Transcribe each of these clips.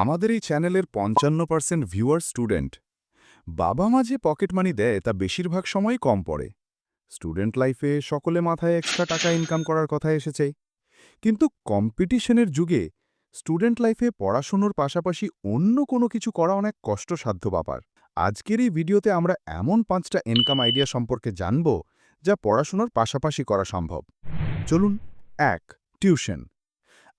আমাদের এই চ্যানেলের ৫৫% ভিউয়ার স্টুডেন্ট। বাবা মা যে পকেট মানি দেয় তা বেশিরভাগ সময়ই কম পড়ে। স্টুডেন্ট লাইফে সকলে মাথায় এক্সট্রা টাকা ইনকাম করার কথা এসেছে, কিন্তু কম্পিটিশনের যুগে স্টুডেন্ট লাইফে পড়াশুনোর পাশাপাশি অন্য কোনো কিছু করা অনেক কষ্টসাধ্য ব্যাপার। আজকের এই ভিডিওতে আমরা এমন ৫টা ইনকাম আইডিয়া সম্পর্কে জানব যা পড়াশুনোর পাশাপাশি করা সম্ভব। চলুন। ১. টিউশন।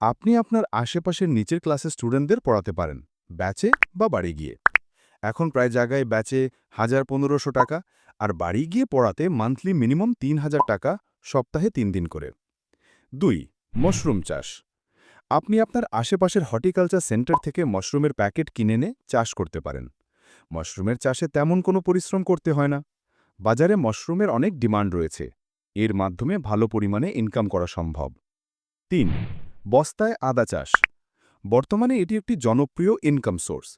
আপনি আপনার আশেপাশের নিচের ক্লাসের স্টুডেন্টদের পড়াতে পারেন, ব্যাচে বা বাড়ি গিয়ে। এখন প্রায় জায়গায় ব্যাচে ১,০০০-১৫০০ টাকা, আর বাড়ি গিয়ে পড়াতে মান্থলি মিনিমাম ৩,০০০ টাকা, সপ্তাহে ৩ দিন করে। ২. মাশরুম চাষ। আপনি আপনার আশেপাশের হর্টিকালচার সেন্টার থেকে মাশরুমের প্যাকেট কিনে এনে চাষ করতে পারেন। মাশরুমের চাষে তেমন কোনো পরিশ্রম করতে হয় না। বাজারে মাশরুমের অনেক ডিমান্ড রয়েছে। এর মাধ্যমে ভালো পরিমাণে ইনকাম করা সম্ভব। ৩. বস্তায় আদা চাষ। বর্তমানে এটি একটি জনপ্রিয় ইনকাম সোর্স।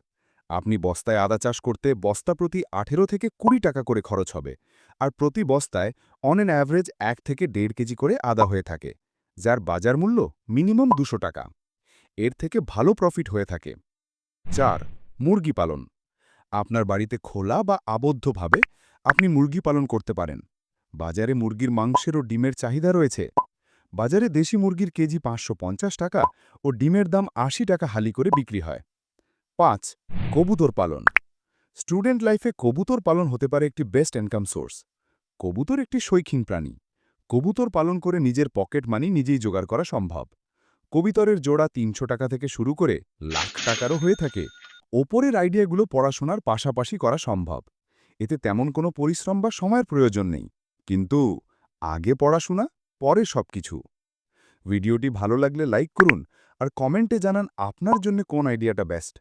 আপনি বস্তায় আদা চাষ করতে বস্তা প্রতি ১৮ থেকে ২০ টাকা করে খরচ হবে, আর প্রতি বস্তায় অন অ্যান অ্যাভারেজ ১ থেকে ১.৫ কেজি করে আদা হয়ে থাকে, যার বাজার মূল্য মিনিমাম ২০০ টাকা। এর থেকে ভালো প্রফিট হয়ে থাকে। ৪. মুরগি পালন। আপনার বাড়িতে খোলা বা আবদ্ধভাবে আপনি মুরগি পালন করতে পারেন। বাজারে মুরগির মাংসের ও ডিমের চাহিদা রয়েছে। বাজারে দেশি মুরগির কেজি ৫৫০ টাকা ও ডিমের দাম ৮০ টাকা হালি করে বিক্রি হয়। ৫. কবুতর পালন। স্টুডেন্ট লাইফে কবুতর পালন হতে পারে একটি বেস্ট ইনকাম সোর্স। কবুতর একটি শৌখিন প্রাণী। কবুতর পালন করে নিজের পকেট মানি নিজেই জোগাড় করা সম্ভব। কবুতরের জোড়া ৩০০ টাকা থেকে শুরু করে লাখ টাকারও হয়ে থাকে। ওপরের আইডিয়াগুলো পড়াশোনার পাশাপাশি করা সম্ভব। এতে তেমন কোনো পরিশ্রম বা সময়ের প্রয়োজন নেই। কিন্তু আগে পড়াশোনা, পরে সবকিছু। ভিডিওটি ভালো লাগলে লাইক করুন আর কমেন্টে জানান আপনার জন্য কোন আইডিয়াটা বেস্ট।